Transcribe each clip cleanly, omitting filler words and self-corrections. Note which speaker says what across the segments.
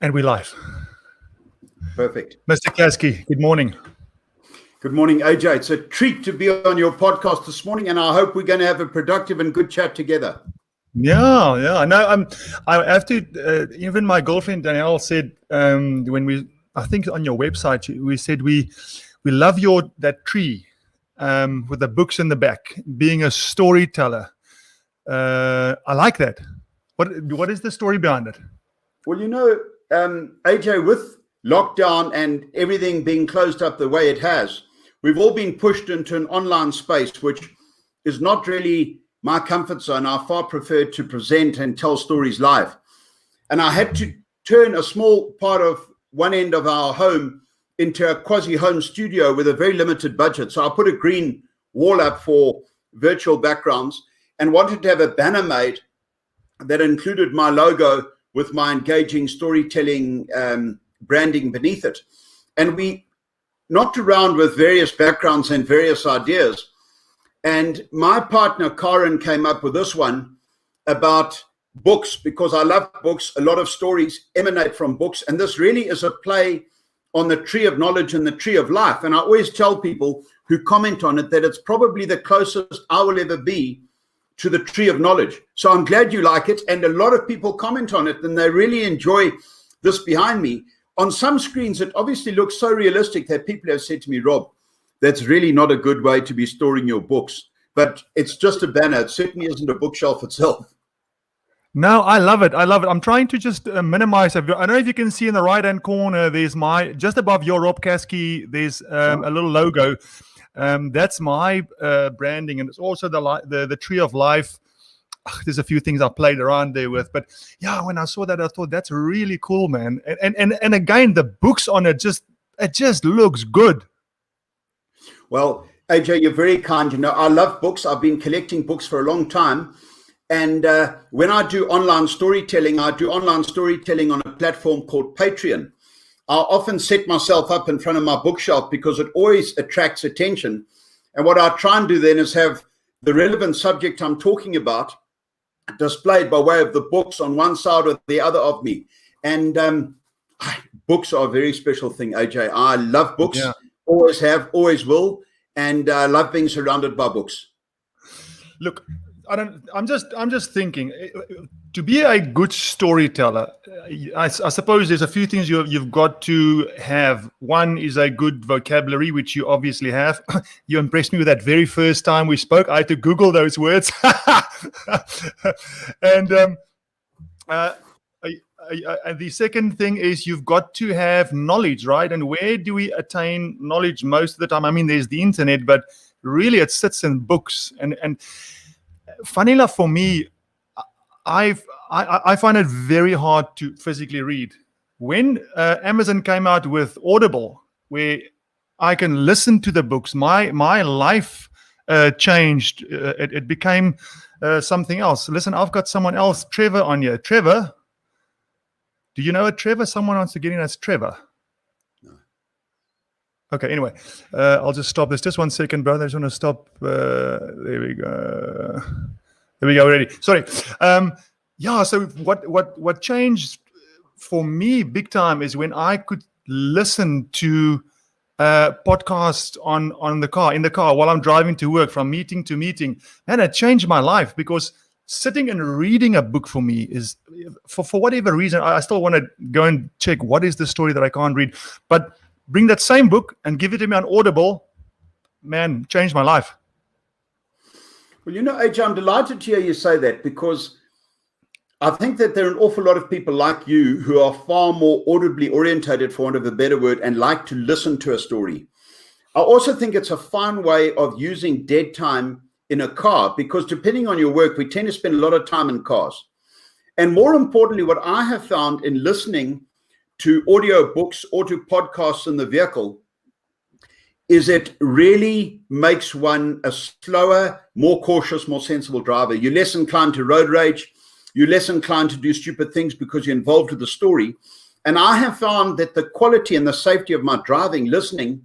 Speaker 1: And we live.
Speaker 2: Perfect.
Speaker 1: Mr. Caskie, good morning.
Speaker 2: Good morning, AJ. It's a treat to be on your podcast this morning, and I hope we're going to have a productive and good chat together.
Speaker 1: Yeah. No, I have to. Even my girlfriend Danielle said I think on your website, we said we love that tree with the books in the back, being a storyteller. I like that. What is the story behind it?
Speaker 2: Well, AJ, with lockdown and everything being closed up the way it has, we've all been pushed into an online space, which is not really my comfort zone. I far prefer to present and tell stories live. And I had to turn a small part of one end of our home into a quasi-home studio with a very limited budget. So I put a green wall up for virtual backgrounds and wanted to have a banner made that included my logo with my engaging storytelling branding beneath it. And we knocked around with various backgrounds and various ideas. And my partner, Karen, came up with this one about books, because I love books. A lot of stories emanate from books. And this really is a play on the tree of knowledge and the tree of life. And I always tell people who comment on it that it's probably the closest I will ever be to the tree of knowledge. So I'm glad you like it. And a lot of people comment on it and they really enjoy this behind me. On some screens, it obviously looks so realistic that people have said to me, Rob, that's really not a good way to be storing your books. But it's just a banner. It certainly isn't a bookshelf itself.
Speaker 1: No, I love it. I'm trying to just minimize. I don't know if you can see in the right-hand corner, there's just above your Rob Caskie, there's a little logo. That's my branding, and it's also the tree of life. There's a few things I played around there with, but yeah, when I saw that, I thought that's really cool, man. And again, the books on it just looks good.
Speaker 2: Well, AJ, you're very kind. I love books. I've been collecting books for a long time. And when I do online storytelling, I do online storytelling on a platform called Patreon. I often set myself up in front of my bookshelf because it always attracts attention. And what I try and do then is have the relevant subject I'm talking about displayed by way of the books on one side or the other of me. And books are a very special thing, AJ. I love books, always have, always will, and I love being surrounded by books.
Speaker 1: Look, I'm just thinking, to be a good storyteller, I suppose there's a few things you've got to have. One is a good vocabulary, which you obviously have. You impressed me with that very first time we spoke. I had to Google those words. And the second thing is you've got to have knowledge, right? And where do we attain knowledge most of the time? I mean, there's the internet, but really it sits in books. And funny enough, for me, I find it very hard to physically read. When Amazon came out with Audible, where I can listen to the books, my life changed. It became something else. Listen, I've got someone else, Trevor, on here. Trevor, do you know a Trevor? Someone wants to get in as Trevor. No. Okay, anyway, I'll just stop this. Just 1 second, brother. I just want to stop. There we go. There we go already. Sorry. So what changed for me big time is when I could listen to podcasts in the car while I'm driving to work, from meeting to meeting. And it changed my life, because sitting and reading a book for me is, for whatever reason, I still want to go and check what is the story that I can't read. But bring that same book and give it to me on Audible, man, changed my life.
Speaker 2: Well, AJ, I'm delighted to hear you say that, because I think that there are an awful lot of people like you who are far more audibly orientated, for want of a better word, and like to listen to a story. I also think it's a fun way of using dead time in a car, because depending on your work, we tend to spend a lot of time in cars. And more importantly, what I have found in listening to audio books or to podcasts in the vehicle is it really makes one a slower, more cautious, more sensible driver. You're less inclined to road rage. You're less inclined to do stupid things because you're involved with the story. And I have found that the quality and the safety of my driving, listening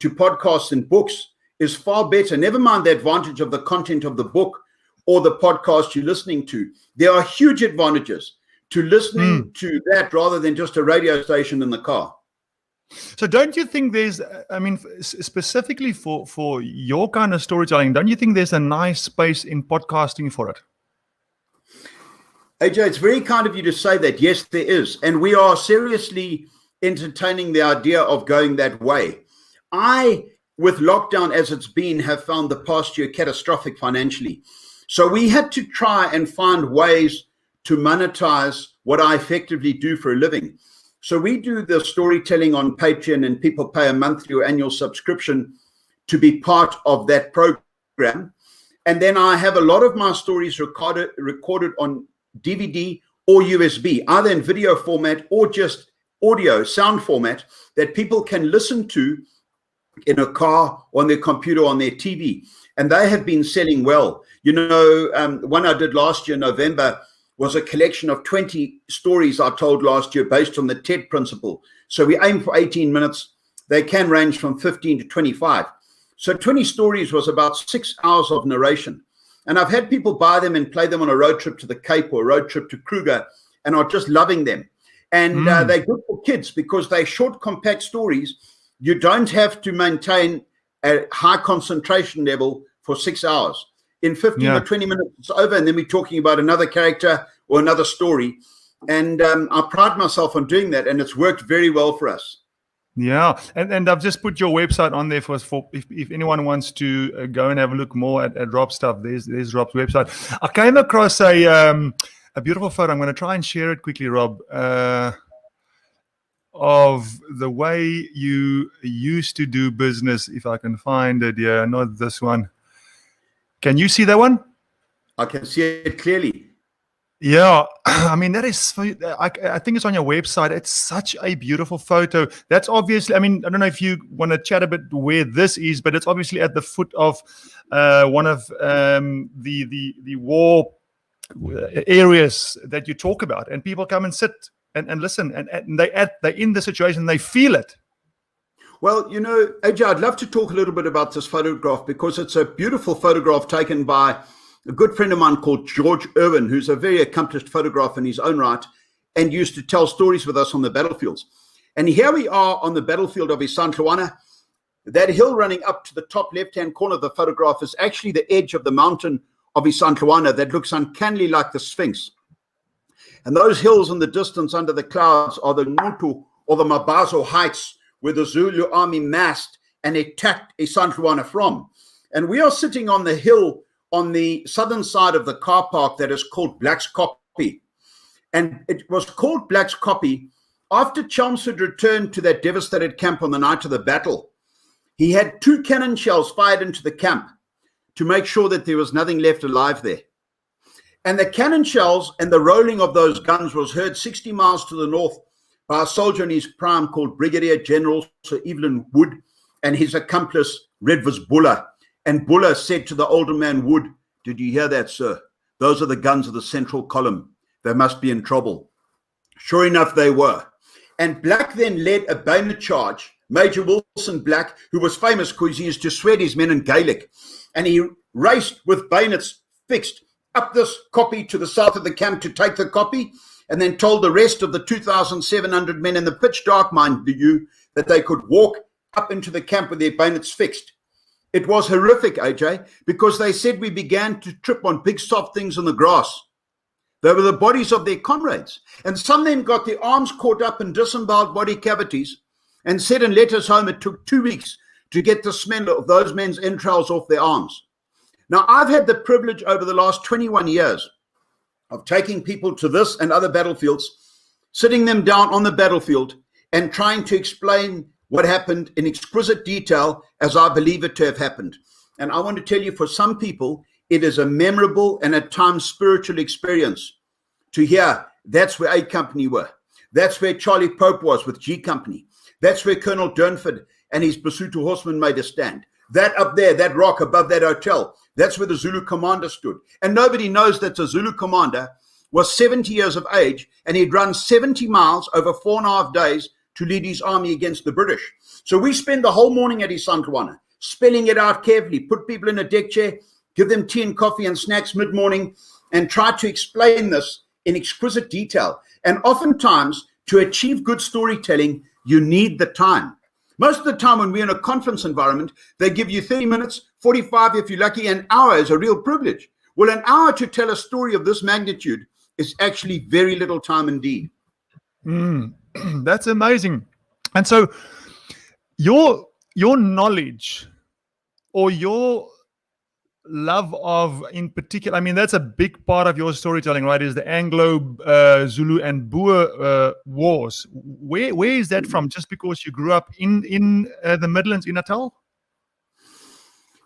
Speaker 2: to podcasts and books, is far better. Never mind the advantage of the content of the book or the podcast you're listening to. There are huge advantages to listening to that rather than just a radio station in the car.
Speaker 1: So don't you think there's, I mean, specifically for your kind of storytelling, don't you think there's a nice space in podcasting for it?
Speaker 2: AJ, it's very kind of you to say that. Yes, there is. And we are seriously entertaining the idea of going that way. I, with lockdown as it's been, have found the past year catastrophic financially. So we had to try and find ways to monetize what I effectively do for a living. So we do the storytelling on Patreon, and people pay a monthly or annual subscription to be part of that program. And then I have a lot of my stories recorded on DVD or USB, either in video format or just audio, sound format, that people can listen to in a car, on their computer, on their TV. And they have been selling well. You know, one I did last year, November, was a collection of 20 stories I told last year based on the TED principle. So we aim for 18 minutes. They can range from 15 to 25. So 20 stories was about 6 hours of narration. And I've had people buy them and play them on a road trip to the Cape or a road trip to Kruger and are just loving them. And they're good for kids because they're short, compact stories. You don't have to maintain a high concentration level for 6 hours. In 15 or 20 minutes, it's over, and then we're talking about another character or another story. And I pride myself on doing that, and it's worked very well for us.
Speaker 1: Yeah, and I've just put your website on there for if anyone wants to go and have a look more at Rob's stuff. There's Rob's website. I came across a beautiful photo. I'm going to try and share it quickly, Rob, of the way you used to do business. If I can find it, not this one. Can you see that one?
Speaker 2: I can see it clearly.
Speaker 1: Yeah, I mean, that is, I think it's on your website. It's such a beautiful photo. That's obviously, I mean, I don't know if you want to chat a bit where this is, but it's obviously at the foot of one of the war areas that you talk about. And people come and sit and listen, and they're in the situation, they feel it.
Speaker 2: Well, you know, AJ, I'd love to talk a little bit about this photograph because it's a beautiful photograph taken by a good friend of mine called George Irwin, who's a very accomplished photographer in his own right and used to tell stories with us on the battlefields. And here we are on the battlefield of Isandlwana. That hill running up to the top left-hand corner of the photograph is actually the edge of the mountain of Isandlwana that looks uncannily like the Sphinx. And those hills in the distance under the clouds are the Ngutu or the Mabazo Heights, where the Zulu army massed and attacked Isandlwana from. And we are sitting on the hill on the southern side of the car park that is called Black's Copy. And it was called Black's Copy after Chelmsford returned to that devastated camp on the night of the battle. He had 2 cannon shells fired into the camp to make sure that there was nothing left alive there. And the cannon shells and the rolling of those guns was heard 60 miles to the north by a soldier in his prime called Brigadier General Sir Evelyn Wood and his accomplice Redvers Buller. And Buller said to the older man Wood, "Did you hear that, sir? Those are the guns of the central column. They must be in trouble." Sure enough, they were. And Black then led a bayonet charge. Major Wilson Black, who was famous because he used to sweat his men in Gaelic, and he raced with bayonets fixed up this kopje to the south of the camp to take the kopje, and then told the rest of the 2,700 men in the pitch dark, mind you, that they could walk up into the camp with their bayonets fixed. It was horrific, AJ, because they said we began to trip on big soft things in the grass. They were the bodies of their comrades. And some of them got their arms caught up in disemboweled body cavities and said in letters home it took 2 weeks to get the smell of those men's entrails off their arms. Now, I've had the privilege over the last 21 years of taking people to this and other battlefields, sitting them down on the battlefield and trying to explain what happened in exquisite detail as I believe it to have happened. And I want to tell you, for some people, it is a memorable and at times spiritual experience to hear that's where A Company were. That's where Charlie Pope was with G Company. That's where Colonel Durnford and his Basotho horsemen made a stand. That up there, that rock above that hotel, that's where the Zulu commander stood. And nobody knows that the Zulu commander was 70 years of age and he'd run 70 miles over 4.5 days to lead his army against the British. So we spend the whole morning at Isandlwana, spelling it out carefully, put people in a deck chair, give them tea and coffee and snacks mid-morning, and try to explain this in exquisite detail. And oftentimes, to achieve good storytelling, you need the time. Most of the time when we're in a conference environment, they give you 30 minutes, 45 if you're lucky, an hour is a real privilege. Well, an hour to tell a story of this magnitude is actually very little time indeed.
Speaker 1: That's amazing. And so your knowledge or your love of, in particular, I mean, that's a big part of your storytelling, right? Is the Anglo Zulu and Boer wars. Where is that from? Just because you grew up in the Midlands, in Natal?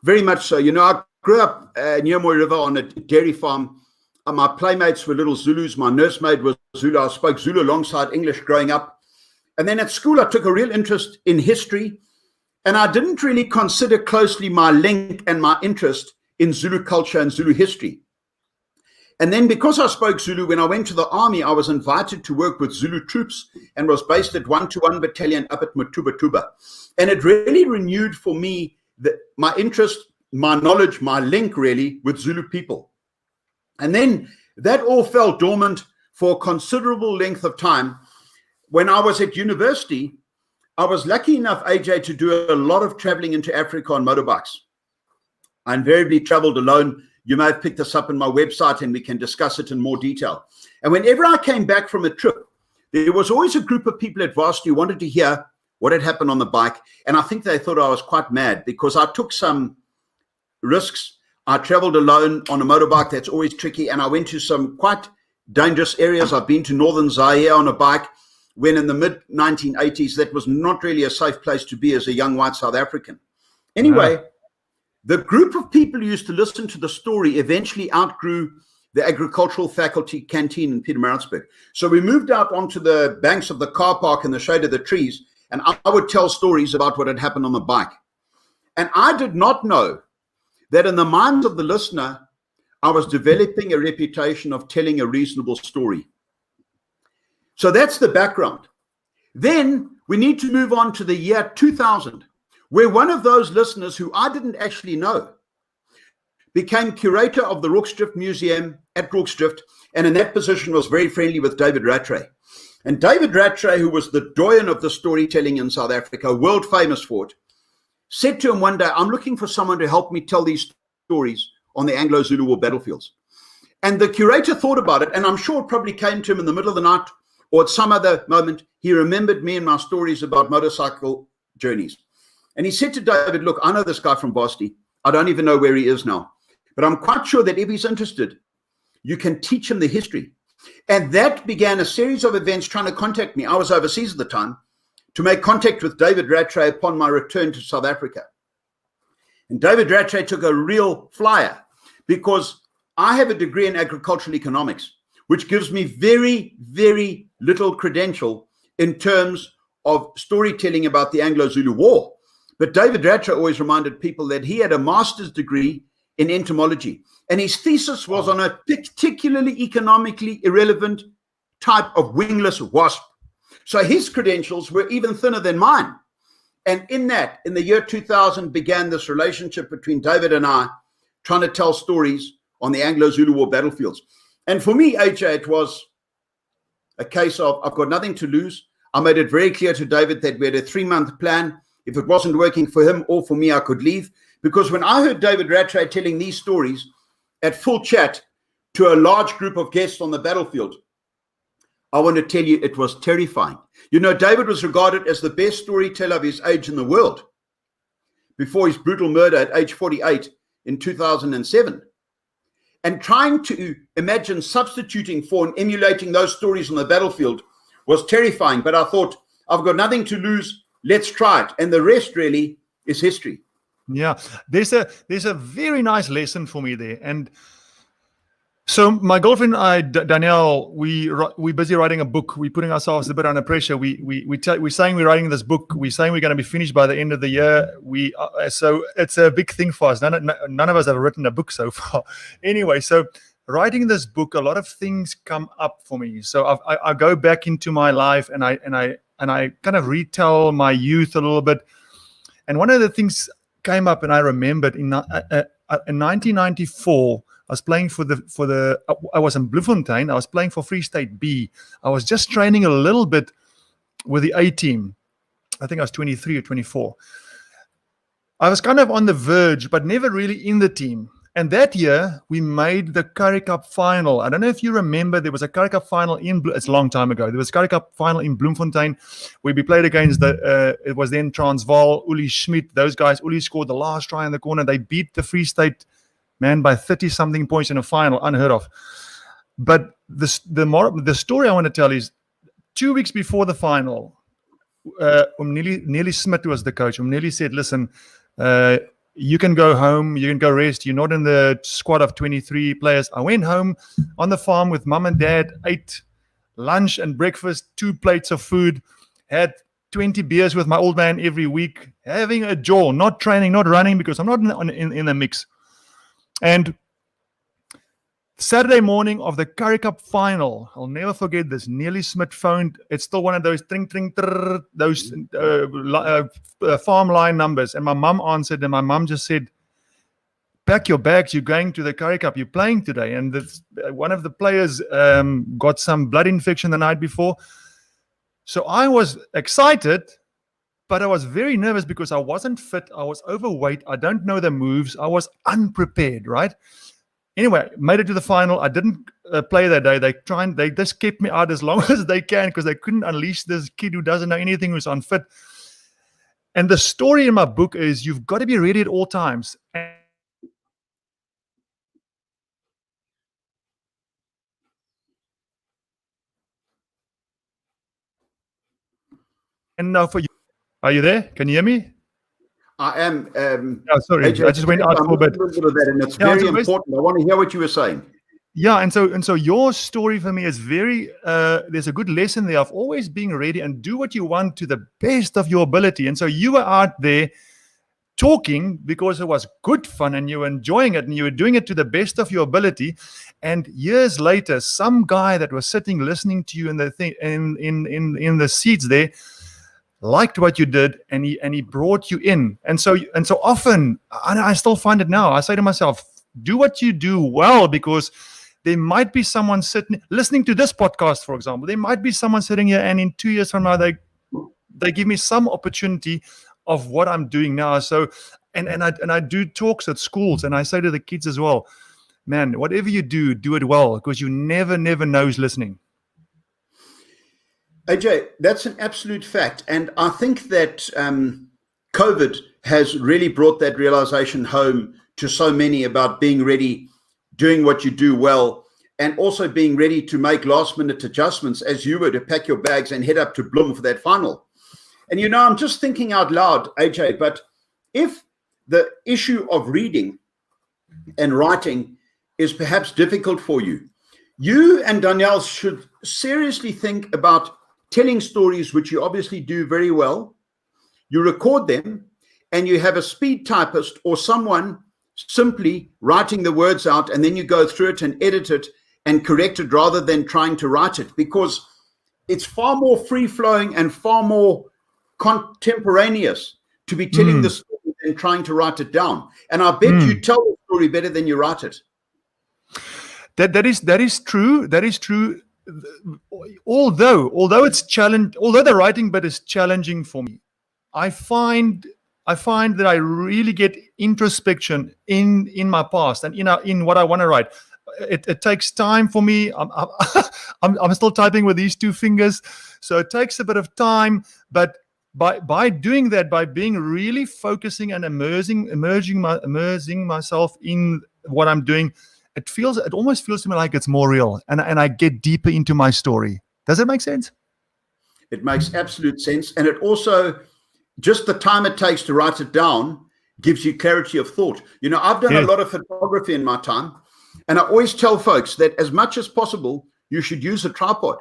Speaker 2: Very much so. You know, I grew up near Mooi River on a dairy farm. My playmates were little Zulus. My nursemaid was Zulu. I spoke Zulu alongside English growing up. And then at school, I took a real interest in history. And I didn't really consider closely my link and my interest in Zulu culture and Zulu history. And then because I spoke Zulu, when I went to the army, I was invited to work with Zulu troops and was based at 121 Battalion up at Matuba. And it really renewed for me my interest, my knowledge, my link really with Zulu people. And then that all fell dormant for a considerable length of time. When I was at university, I was lucky enough, AJ, to do a lot of traveling into Africa on motorbikes. I invariably traveled alone. You may have picked this up on my website and we can discuss it in more detail. And whenever I came back from a trip, there was always a group of people at varsity who wanted to hear what had happened on the bike. And I think they thought I was quite mad because I took some risks. I traveled alone on a motorbike. That's always tricky. And I went to some quite dangerous areas. I've been to northern Zaire on a bike, when in the mid-1980s, that was not really a safe place to be as a young white South African. Anyway, the group of people who used to listen to the story eventually outgrew the agricultural faculty canteen in Pietermaritzburg. So we moved out onto the banks of the car park in the shade of the trees, and I would tell stories about what had happened on the bike. And I did not know that in the minds of the listener, I was developing a reputation of telling a reasonable story. So that's the background. Then we need to move on to the year 2000, where one of those listeners who I didn't actually know became curator of the Rorke Museum at Rorke, and in that position was very friendly with David Rattray. And David Rattray, who was the doyen of the storytelling in South Africa, world famous for it, said to him one day, I'm looking for someone to help me tell these stories on the Anglo Zulu war battlefields. And the curator thought about it, and I'm sure it probably came to him in the middle of the night or at some other moment. He remembered me and my stories about motorcycle journeys. And he said to David, look, I know this guy from varsity. I don't even know where he is now, but I'm quite sure that if he's interested, you can teach him the history. And that began a series of events trying to contact me. I was overseas at the time, to make contact with David Rattray upon my return to South Africa. And David Rattray took a real flyer because I have a degree in agricultural economics, which gives me very, very little credential in terms of storytelling about the Anglo Zulu war. But David Rattray always reminded people that he had a master's degree in entomology, and his thesis was on a particularly economically irrelevant type of wingless wasp. So his credentials were even thinner than mine. And in the year 2000, began this relationship between David and I, trying to tell stories on the Anglo Zulu war battlefields. And for me, AJ, it was a case of, I've got nothing to lose. I made it very clear to David that we had a 3-month plan. If it wasn't working for him or for me, I could leave. Because when I heard David Rattray telling these stories at full chat to a large group of guests on the battlefield, I want to tell you, it was terrifying. You know, David was regarded as the best storyteller of his age in the world before his brutal murder at age 48 in 2007. And trying to imagine substituting for and emulating those stories on the battlefield was terrifying. But I thought, I've got nothing to lose. Let's try it. And the rest really is history.
Speaker 1: Yeah, there's a very nice lesson for me there. And so my girlfriend and I, Danielle, we're busy writing a book. We're putting ourselves a bit under pressure. We're saying we're writing this book. We're saying we're going to be finished by the end of the year. So it's a big thing for us. None of us have written a book so far. Anyway, so writing this book, a lot of things come up for me. So I go back into my life and I kind of retell my youth a little bit. And one of the things came up, and I remembered in 1994. I was playing I was in Bloemfontein. I was playing for Free State B. I was just training a little bit with the A team. I think I was 23 or 24. I was kind of on the verge, but never really in the team. And that year, we made the Currie Cup final. I don't know if you remember, there was a Currie Cup final it's a long time ago. There was a Currie Cup final in Bloemfontein where we played against it was then Transvaal, Uli Schmidt, those guys. Uli scored the last try in the corner. They beat the Free State man by 30-something points in a final, unheard of. But the story I want to tell is 2 weeks before the final, Neely Smith was the coach. Neely said, listen, you can go home, you can go rest. You're not in the squad of 23 players. I went home on the farm with mom and dad, ate lunch and breakfast, 2 plates of food, had 20 beers with my old man every week, having a jaw, not training, not running, because I'm not in the mix. And Saturday morning of the Currie Cup final, I'll never forget this. Neely Smith phoned. It's still one of those those farm line numbers. And my mum answered, and my mum just said, pack your bags, you're going to the Currie Cup, you're playing today. And one of the players got some blood infection the night before. So I was excited, but I was very nervous because I wasn't fit. I was overweight. I don't know the moves. I was unprepared, right? Anyway, made it to the final. I didn't play that day. They just kept me out as long as they can because they couldn't unleash this kid who doesn't know anything, who's unfit. And the story in my book is you've got to be ready at all times. And now for you. Are you there? Can you hear me?
Speaker 2: I am.
Speaker 1: Sorry, AJ, I just went out for a bit.
Speaker 2: And it's very important. I want to hear what you were saying.
Speaker 1: Yeah, and so your story for me is very. There's a good lesson there of always being ready and do what you want to the best of your ability. And so you were out there talking because it was good fun and you were enjoying it and you were doing it to the best of your ability. And years later, some guy that was sitting listening to you in the seats there liked what you did, and he brought you in. And so often, and I still find it now, I say to myself, do what you do well, because there might be someone sitting listening to this podcast, for example. There might be someone sitting here, and in 2 years from now, they give me some opportunity of what I'm doing now. So and I do talks at schools, and I say to the kids as well, man, whatever you do, do it well, because you never know who's listening.
Speaker 2: AJ, that's an absolute fact. And I think that COVID has really brought that realization home to so many about being ready, doing what you do well, and also being ready to make last-minute adjustments as you were to pack your bags and head up to Bloem for that final. And, I'm just thinking out loud, AJ, but if the issue of reading and writing is perhaps difficult for you, you and Danielle should seriously think about telling stories, which you obviously do very well. You record them, and you have a speed typist or someone simply writing the words out, and then you go through it and edit it and correct it rather than trying to write it, because it's far more free-flowing and far more contemporaneous to be telling the story than trying to write it down. And I bet you tell the story better than you write it.
Speaker 1: That is true. That is true. Although it's the writing bit is challenging for me, I find that I really get introspection in my past and in what I want to write. It takes time for me. I'm still typing with these 2 fingers, so it takes a bit of time. But by doing that, by being really focusing and immersing myself in what I'm doing, it almost feels to me like it's more real, and I get deeper into my story. Does it make sense?
Speaker 2: It makes absolute sense. And it also, just the time it takes to write it down gives you clarity of thought. I've done a lot of photography in my time, and I always tell folks that as much as possible, you should use a tripod.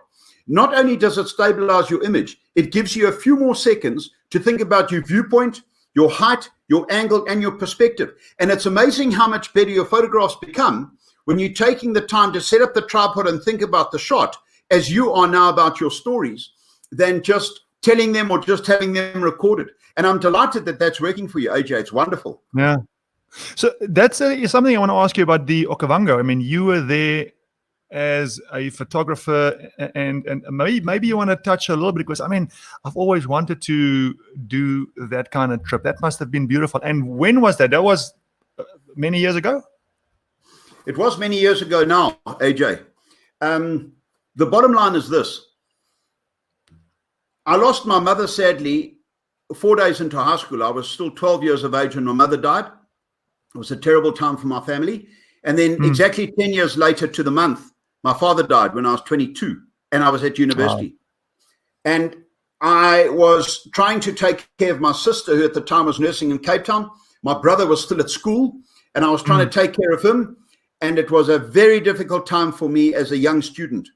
Speaker 2: Not only does it stabilize your image, it gives you a few more seconds to think about your viewpoint, your height, your angle, and your perspective. And it's amazing how much better your photographs become when you're taking the time to set up the tripod and think about the shot, as you are now about your stories, than just telling them or just having them recorded. And I'm delighted that that's working for you, AJ. It's wonderful.
Speaker 1: Yeah. So that's something I want to ask you about the Okavango. I mean, you were there as a photographer, and maybe you want to touch a little bit, because I mean, I've always wanted to do that kind of trip. That must have been beautiful. And when was that? That was many years ago?
Speaker 2: It was many years ago now, AJ. The bottom line is this. I lost my mother, sadly, 4 days into high school. I was still 12 years of age when my mother died. It was a terrible time for my family. And then exactly 10 years later to the month, my father died when I was 22 and I was at university. Wow. And I was trying to take care of my sister, who at the time was nursing in Cape Town. My brother was still at school and I was trying to take care of him. And it was a very difficult time for me as a young student.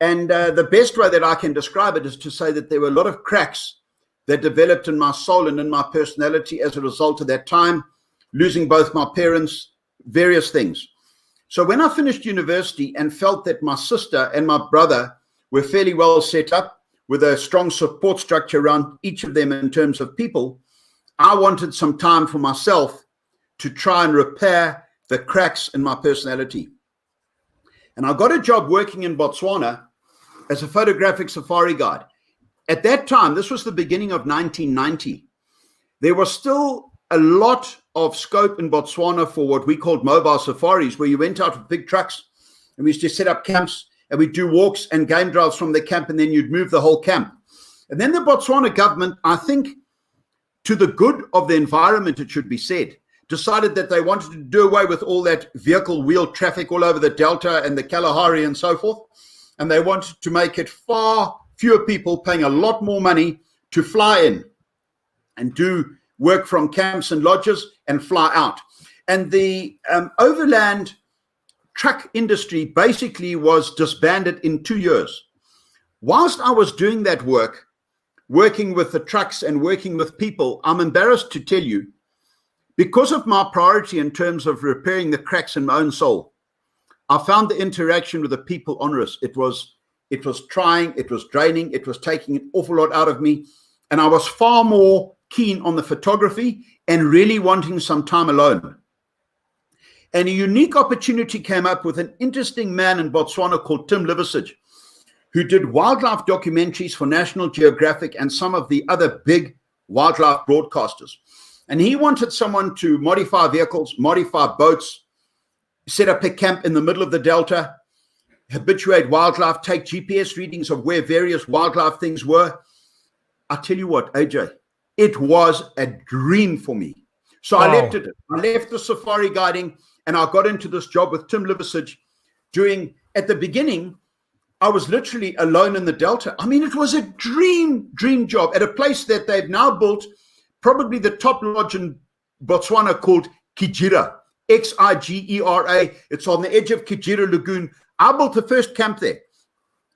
Speaker 2: And the best way that I can describe it is to say that there were a lot of cracks that developed in my soul and in my personality as a result of that time, losing both my parents, various things. So when I finished university and felt that my sister and my brother were fairly well set up with a strong support structure around each of them in terms of people, I wanted some time for myself to try and repair the cracks in my personality. And I got a job working in Botswana as a photographic safari guide. At that time, this was the beginning of 1990, there was still a lot of scope in Botswana for what we called mobile safaris, where you went out with big trucks and we used to set up camps and we'd do walks and game drives from the camp, and then you'd move the whole camp. And then the Botswana government, I think to the good of the environment, it should be said, decided that they wanted to do away with all that vehicle wheel traffic all over the Delta and the Kalahari and so forth. And they wanted to make it far fewer people paying a lot more money to fly in and do work from camps and lodges and fly out. And the overland truck industry basically was disbanded in 2 years. Whilst I was doing that work, working with the trucks and working with people, I'm embarrassed to tell you, because of my priority in terms of repairing the cracks in my own soul, I found the interaction with the people onerous. It was trying, it was draining, it was taking an awful lot out of me. And I was far more keen on the photography and really wanting some time alone. And a unique opportunity came up with an interesting man in Botswana called Tim Liversidge, who did wildlife documentaries for National Geographic and some of the other big wildlife broadcasters. And he wanted someone to modify vehicles, modify boats, set up a camp in the middle of the Delta, habituate wildlife, take GPS readings of where various wildlife things were. I tell you what, AJ, it was a dream for me. So wow. I left it. I left the safari guiding and I got into this job with Tim Liversidge doing, at the beginning, I was literally alone in the Delta. I mean, it was a dream job at a place that they've now built, probably the top lodge in Botswana, called Kijira, Xigera. It's on the edge of Kijira Lagoon. I built the first camp there.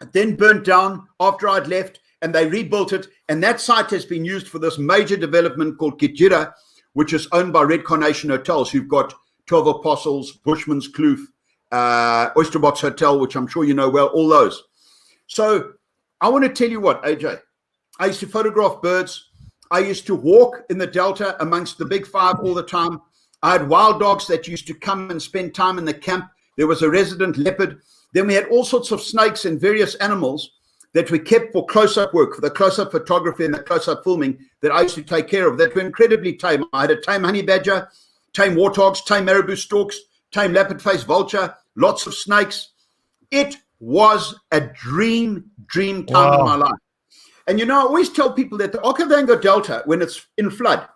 Speaker 2: It then burnt down after I'd left, and they rebuilt it. And that site has been used for this major development called Kijira, which is owned by Red Carnation Hotels, who've got 12 Apostles, Bushman's Kloof, Oyster Box Hotel, which I'm sure you know well, all those. So I want to tell you what, AJ, I used to photograph birds. I used to walk in the Delta amongst the big five all the time. I had wild dogs that used to come and spend time in the camp. There was a resident leopard. Then we had all sorts of snakes and various animals that we kept for close-up work, for the close-up photography and the close-up filming that I used to take care of, that were incredibly tame. I had a tame honey badger, tame warthogs, tame marabou storks, tame leopard-faced vulture, lots of snakes. It was a dream time in my life. And, you know, I always tell people that the Okavango Delta, when it's in flood,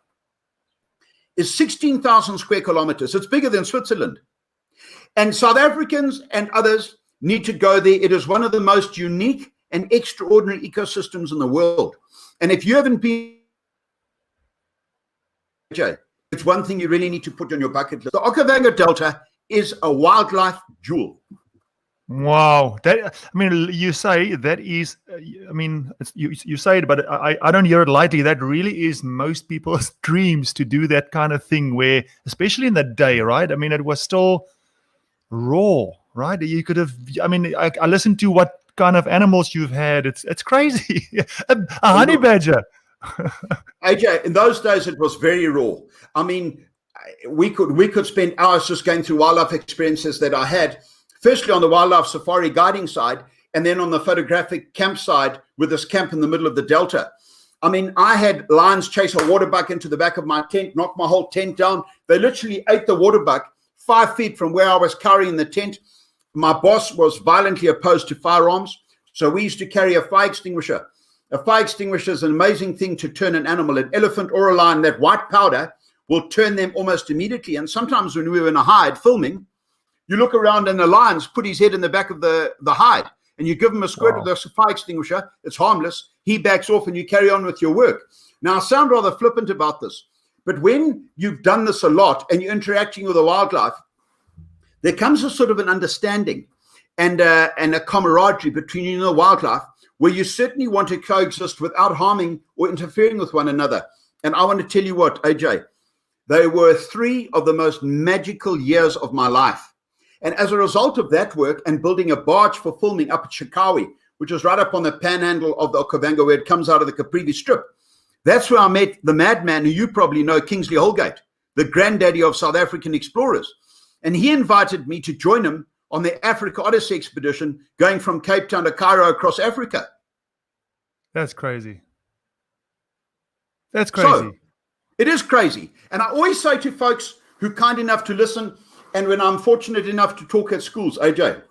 Speaker 2: is 16,000 square kilometers. It's bigger than Switzerland. And South Africans and others need to go there. It is one of the most unique and extraordinary ecosystems in the world. And if you haven't been, it's one thing you really need to put on your bucket list. The Okavango Delta is a wildlife jewel.
Speaker 1: Wow. That, I mean, you say that is, I mean, you say it, but I don't hear it lightly. That really is most people's dreams, to do that kind of thing where, especially in the day, right? I mean, it was still raw, right? You could have, I mean, I listened to what kind of animals you've had. It's crazy. a honey badger.
Speaker 2: AJ, in those days, it was very raw. I mean, we could spend hours just going through wildlife experiences that I had, firstly on the wildlife safari guiding side, and then on the photographic camp side with this camp in the middle of the Delta. I mean, I had lions chase a water buck into the back of my tent, knock my whole tent down. They literally ate the water buck 5 feet from where I was carrying the tent. My boss was violently opposed to firearms, so we used to carry a fire extinguisher. A fire extinguisher is an amazing thing to turn an animal. An elephant or a lion, that white powder will turn them almost immediately. And sometimes when we were in a hide filming, you look around and the lion's put his head in the back of the hide, and you give him a squirt of the fire extinguisher. It's harmless. He backs off and you carry on with your work. Now, I sound rather flippant about this, but when you've done this a lot and you're interacting with the wildlife, there comes a sort of an understanding and a camaraderie between you and the wildlife, where you certainly want to coexist without harming or interfering with one another. And I want to tell you what, AJ, they were 3 of the most magical years of my life. And as a result of that work and building a barge for filming up at Shackleton, which is right up on the panhandle of the Okavango, where it comes out of the Caprivi Strip, that's where I met the madman who you probably know, Kingsley Holgate, the granddaddy of South African explorers. And he invited me to join him on the Africa Odyssey expedition, going from Cape Town to Cairo across Africa.
Speaker 1: That's crazy. That's crazy.
Speaker 2: So, it is crazy. And I always say to folks who are kind enough to listen, and when I'm fortunate enough to talk at schools, AJ,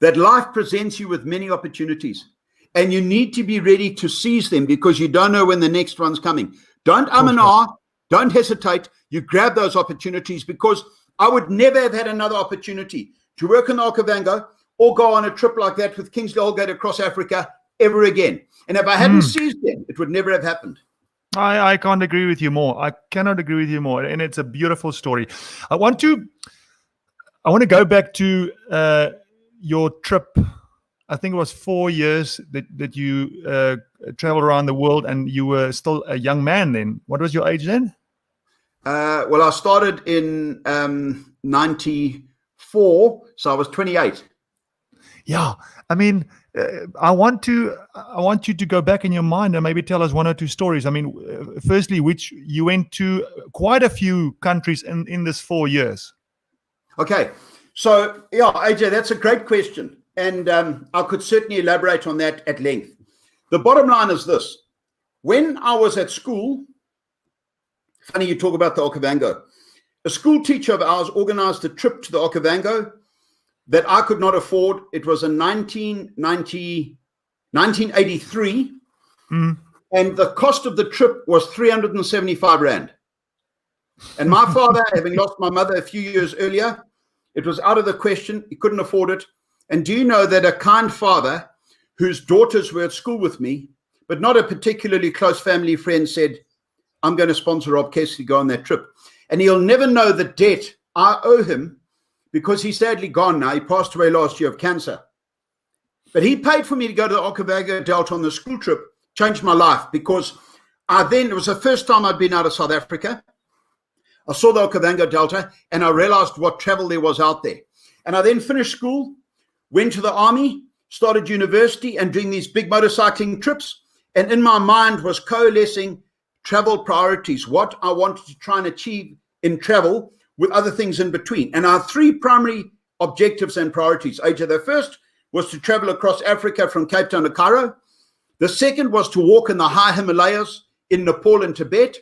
Speaker 2: that life presents you with many opportunities, and you need to be ready to seize them, because you don't know when the next one's coming. Don't and ah, don't hesitate. You grab those opportunities, because I would never have had another opportunity to work in the Okavango or go on a trip like that with Kingsley Holgate across Africa ever again. And if I hadn't seized them, it would never have happened.
Speaker 1: I can't agree with you more. I cannot agree with you more. And it's a beautiful story. I want to go back to your trip. I think it was 4 years that you traveled around the world, and you were still a young man then. What was your age then?
Speaker 2: Well, I started in 94, so I was 28.
Speaker 1: Yeah, I mean, I want you to go back in your mind and maybe tell us 1 or 2 stories. I mean, firstly, which you went to quite a few countries in this 4 years.
Speaker 2: Okay, so yeah, AJ, that's a great question, and I could certainly elaborate on that at length. The bottom line is this: when I was at school, funny you talk about the Okavango, a school teacher of ours organized a trip to the Okavango that I could not afford. It was in 1983, and the cost of the trip was 375 Rand. And my father, having lost my mother a few years earlier, it was out of the question. He couldn't afford it. And do you know that a kind father whose daughters were at school with me, but not a particularly close family friend, said, I'm going to sponsor Rob Caskie to go on that trip. And he'll never know the debt I owe him, because he's sadly gone now. He passed away last year of cancer. But he paid for me to go to the Okavango Delta on the school trip. Changed my life, because it was the first time I'd been out of South Africa. I saw the Okavango Delta and I realized what travel there was out there. And I then finished school, went to the army, started university, and doing these big motorcycling trips. And in my mind was coalescing travel priorities, what I wanted to try and achieve in travel, with other things in between. And our 3 primary objectives and priorities, AJ, the first was to travel across Africa from Cape Town to Cairo. The second was to walk in the high Himalayas in Nepal and Tibet.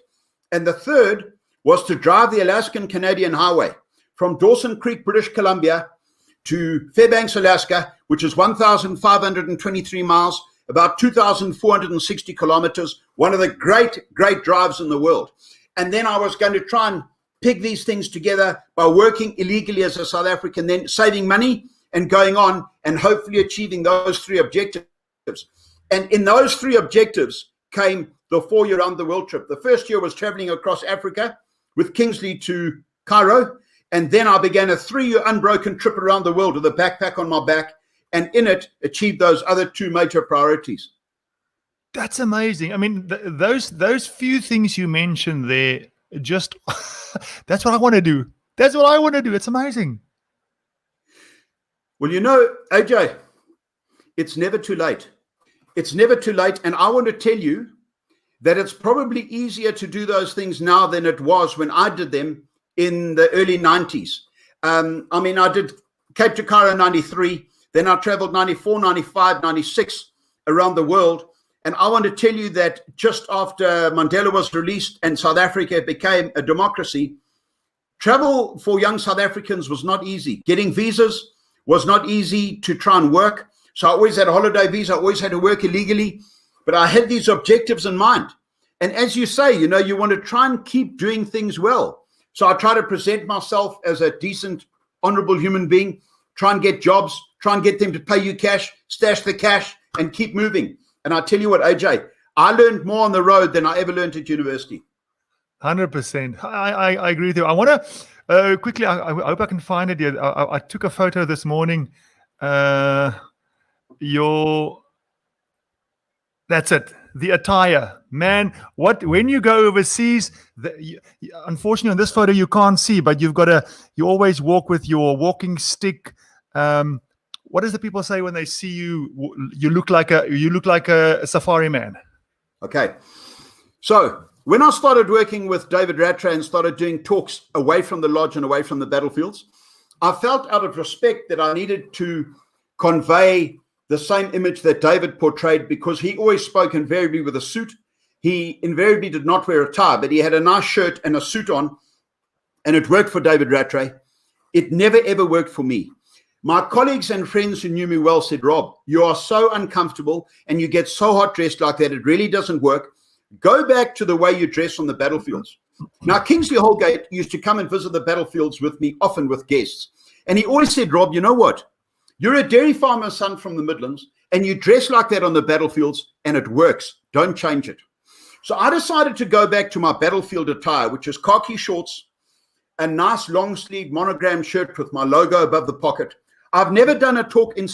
Speaker 2: And the third was to drive the Alaskan-Canadian highway from Dawson Creek, British Columbia to Fairbanks, Alaska, which is 1,523 miles, about 2,460 kilometers, one of the great, great drives in the world. And then I was going to try and pig these things together by working illegally as a South African, then saving money and going on and hopefully achieving those 3 objectives. And in those 3 objectives came the 4-year round the world trip. The first year was traveling across Africa with Kingsley to Cairo. And then I began a 3-year unbroken trip around the world with a backpack on my back, and in it achieved those other 2 major priorities.
Speaker 1: That's amazing. I mean, those few things you mentioned there, just that's what I want to do. That's what I want to do. It's amazing.
Speaker 2: Well, you know, AJ, it's never too late. It's never too late. And I want to tell you that it's probably easier to do those things now than it was when I did them in the early 90s. I mean, I did Cape to Cairo 93, then I traveled 94, 95, 96 around the world. And I want to tell you that just after Mandela was released and South Africa became a democracy, travel for young South Africans was not easy. Getting visas was not easy to try and work. So I always had a holiday visa. I always had to work illegally. But I had these objectives in mind. And as you say, you know, you want to try and keep doing things well. So I try to present myself as a decent, honorable human being, try and get jobs, try and get them to pay you cash, stash the cash, and keep moving. And I tell you what, AJ, I learned more on the road than I ever learned at university.
Speaker 1: 100%. I agree with you. I want to quickly, I hope I can find it here. I took a photo this morning. That's it. The attire, man. When you go overseas, unfortunately on this photo you can't see, but you always walk with your walking stick. What does the people say when they see you? You look like a safari man.
Speaker 2: Okay. So when I started working with David Rattray and started doing talks away from the lodge and away from the battlefields, I felt out of respect that I needed to convey the same image that David portrayed, because he always spoke invariably with a suit. He invariably did not wear a tie, but he had a nice shirt and a suit on, and it worked for David Rattray. It never, ever worked for me. My colleagues and friends who knew me well said, Rob, you are so uncomfortable and you get so hot dressed like that, it really doesn't work. Go back to the way you dress on the battlefields. Now, Kingsley Holgate used to come and visit the battlefields with me, often with guests. And he always said, Rob, you know what? You're a dairy farmer's son from the Midlands, and you dress like that on the battlefields, and it works. Don't change it. So I decided to go back to my battlefield attire, which is khaki shorts, a nice long sleeve monogram shirt with my logo above the pocket. I've never done a talk in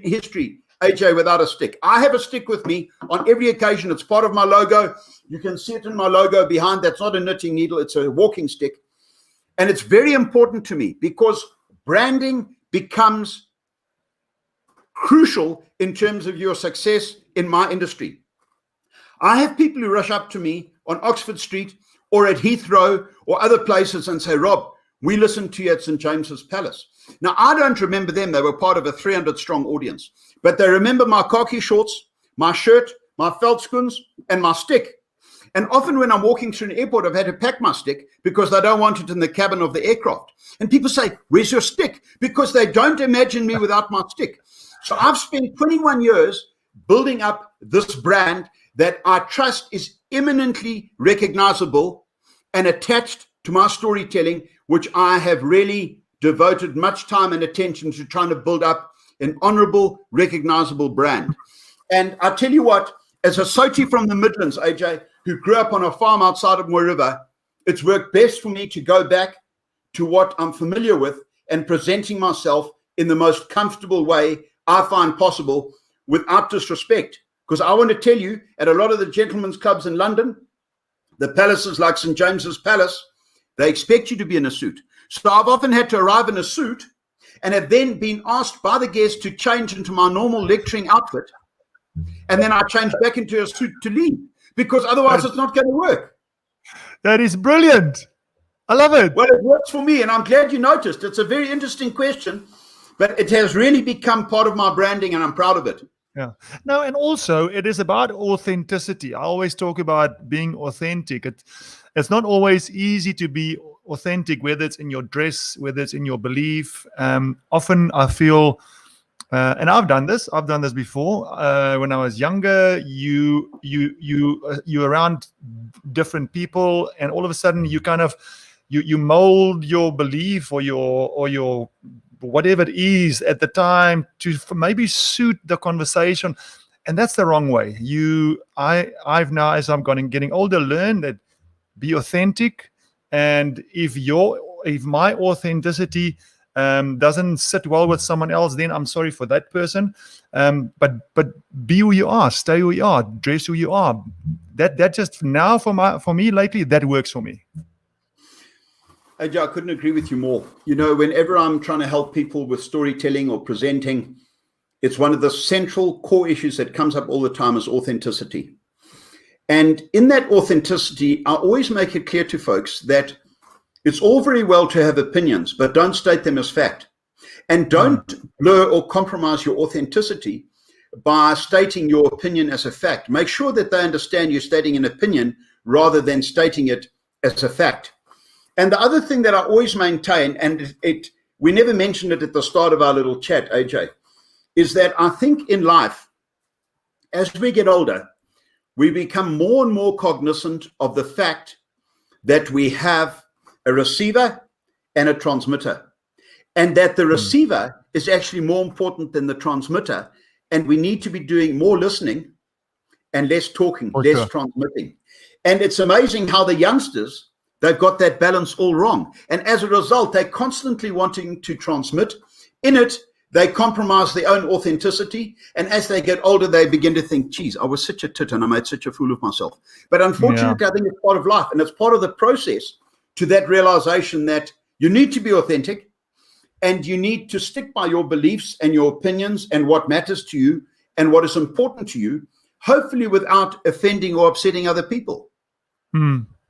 Speaker 2: history, AJ, without a stick. I have a stick with me on every occasion. It's part of my logo. You can see it in my logo behind. That's not a knitting needle. It's a walking stick. And it's very important to me because branding becomes crucial in terms of your success in my industry. I have people who rush up to me on Oxford Street or at Heathrow or other places and say, Rob, we listened to you at St. James's Palace. Now, I don't remember them. They were part of a 300-strong audience. But they remember my khaki shorts, my shirt, my veldskoens, and my stick. And often when I'm walking through an airport, I've had to pack my stick because they don't want it in the cabin of the aircraft. And people say, where's your stick? Because they don't imagine me without my stick. So I've spent 21 years building up this brand that I trust is eminently recognizable and attached to my storytelling, which I have really devoted much time and attention to trying to build up an honorable, recognizable brand. And I tell you what, as a Sochi from the Midlands, AJ, who grew up on a farm outside of Moy River, it's worked best for me to go back to what I'm familiar with and presenting myself in the most comfortable way I find possible without disrespect. Because I want to tell you, at a lot of the gentlemen's clubs in London, the palaces like St. James's Palace, they expect you to be in a suit. So I've often had to arrive in a suit and have then been asked by the guests to change into my normal lecturing outfit. And then I change back into a suit to leave, because otherwise it's not going to work.
Speaker 1: That is brilliant. I love it.
Speaker 2: Well, it works for me, and I'm glad you noticed. It's a very interesting question, but it has really become part of my branding, and I'm proud of it.
Speaker 1: Yeah. No, and also it is about authenticity. I always talk about being authentic. It's not always easy to be authentic, whether it's in your dress, whether it's in your belief. Often I feel, and I've done this before. When I was younger, you around different people, and all of a sudden you kind of you mold your belief or your whatever it is at the time to maybe suit the conversation, and that's the wrong way. I've now, as I'm getting older, learned that be authentic, and if my authenticity doesn't sit well with someone else, then I'm sorry for that person. But be who you are, stay who you are, dress who you are. That just now for me lately, that works for me.
Speaker 2: AJ, I couldn't agree with you more. You know, whenever I'm trying to help people with storytelling or presenting, it's one of the central core issues that comes up all the time is authenticity. And in that authenticity, I always make it clear to folks that it's all very well to have opinions, but don't state them as fact. And don't blur or compromise your authenticity by stating your opinion as a fact. Make sure that they understand you're stating an opinion rather than stating it as a fact. And the other thing that I always maintain, and we never mentioned it at the start of our little chat, AJ, is that I think in life, as we get older, we become more and more cognizant of the fact that we have a receiver and a transmitter, and that the receiver is actually more important than the transmitter, and we need to be doing more listening and less talking, less transmitting. And it's amazing how the youngsters, they've got that balance all wrong. And as a result, they're constantly wanting to transmit. In it, they compromise their own authenticity. And as they get older, they begin to think, geez, I was such a tit and I made such a fool of myself. But unfortunately, I think it's part of life. And it's part of the process to that realization that you need to be authentic and you need to stick by your beliefs and your opinions and what matters to you and what is important to you, hopefully without offending or upsetting other people.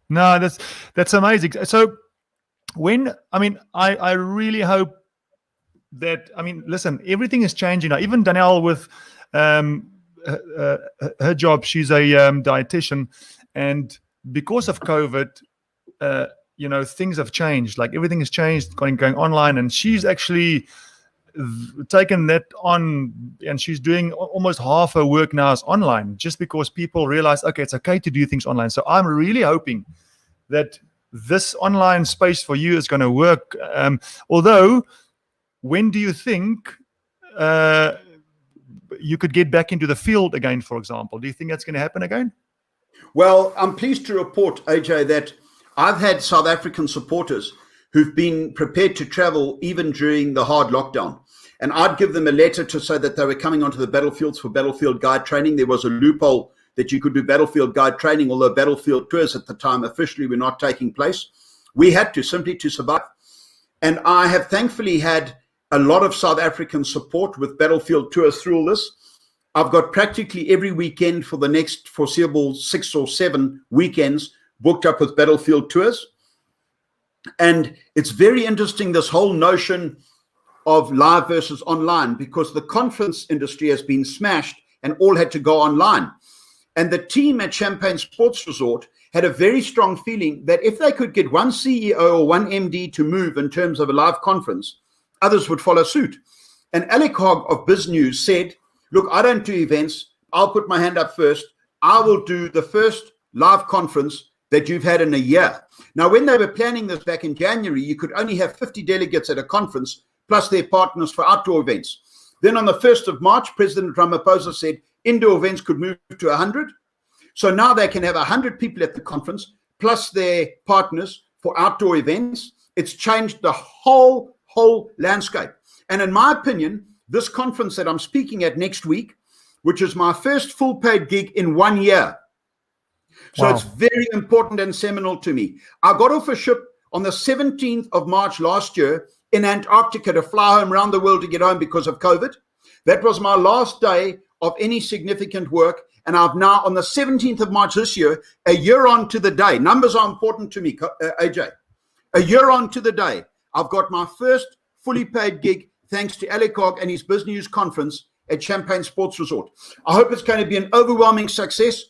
Speaker 1: No, that's amazing. So I really hope that, listen, everything is changing now. Even Danielle with her job, she's a dietitian, and because of COVID, things have changed. Like everything has changed, going online, and she's actually taken that on, and she's doing almost half her work now is online, just because people realize, okay, it's okay to do things online. So I'm really hoping that this online space for you is going to work. Although, when do you think you could get back into the field again, for example? Do you think that's going to happen again?
Speaker 2: Well, I'm pleased to report, AJ, that I've had South African supporters who've been prepared to travel even during the hard lockdown. And I'd give them a letter to say that they were coming onto the battlefields for battlefield guide training. There was a loophole that you could do battlefield guide training, although battlefield tours at the time officially were not taking place. We had to, simply to survive. And I have thankfully had a lot of South African support with battlefield tours through all this. I've got practically every weekend for the next foreseeable 6 or 7 weekends booked up with battlefield tours. And it's very interesting, this whole notion of live versus online, because the conference industry has been smashed and all had to go online. And the team at Champagne Sports Resort had a very strong feeling that if they could get one CEO or one MD to move in terms of a live conference, others would follow suit. And Alec Hogg of Biz News said, look, I don't do events. I'll put my hand up first. I will do the first live conference that you've had in a year. Now, when they were planning this back in January, you could only have 50 delegates at a conference, plus their partners for outdoor events. Then on the 1st of March, President Ramaphosa said indoor events could move to 100. So now they can have 100 people at the conference, plus their partners for outdoor events. It's changed the whole landscape. And in my opinion, this conference that I'm speaking at next week, which is my first full paid gig in 1 year. So It's very important and seminal to me. I got off a ship on the 17th of March last year in Antarctica to fly home around the world to get home because of COVID. That was my last day of any significant work. And I've now, on the 17th of March this year, a year on to the day. Numbers are important to me, AJ. A year on to the day, I've got my first fully paid gig thanks to Alec Hogg and his Biz News conference at Champagne Sports Resort. I hope it's going to be an overwhelming success.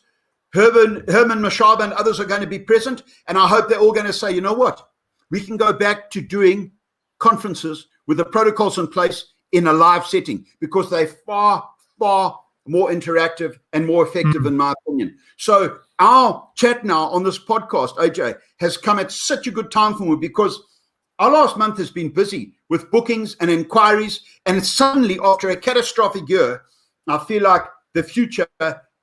Speaker 2: Herman Mashaba and others are going to be present. And I hope they're all going to say, you know what? We can go back to doing conferences with the protocols in place in a live setting, because they're far more interactive and more effective, in my opinion. So our chat now on this podcast, AJ, has come at such a good time for me, because our last month has been busy with bookings and inquiries. And suddenly, after a catastrophic year, I feel like the future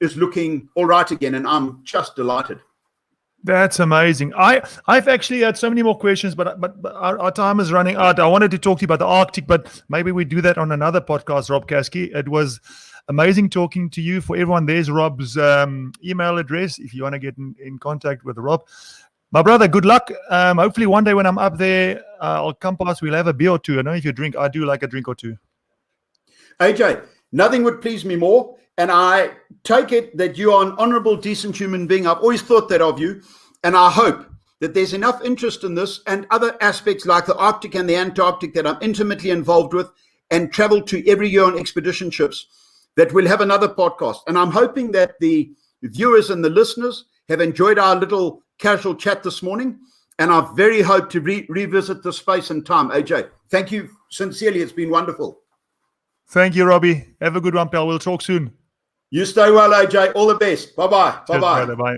Speaker 2: is looking all right again. And I'm just delighted.
Speaker 1: That's amazing. I've actually had so many more questions, but our time is running out. I wanted to talk to you about the Arctic, but maybe we do that on another podcast, Rob Caskie. It was amazing talking to you. For everyone, there's Rob's email address if you want to get in contact with Rob. My brother, good luck. Hopefully one day when I'm up there, I'll come past. We'll have a beer or two. I know if you drink, I do like a drink or two.
Speaker 2: AJ, nothing would please me more. And I take it that you are an honorable, decent human being. I've always thought that of you. And I hope that there's enough interest in this and other aspects like the Arctic and the Antarctic that I'm intimately involved with and travel to every year on expedition ships, that we'll have another podcast. And I'm hoping that the viewers and the listeners have enjoyed our little casual chat this morning. And I very hope to revisit this space and time. AJ, thank you sincerely. It's been wonderful.
Speaker 1: Thank you, Robbie. Have a good one, pal. We'll talk soon.
Speaker 2: You stay well, AJ. All the best. Bye-bye.
Speaker 1: Cheers,
Speaker 2: Bye-bye.
Speaker 1: brother. Bye.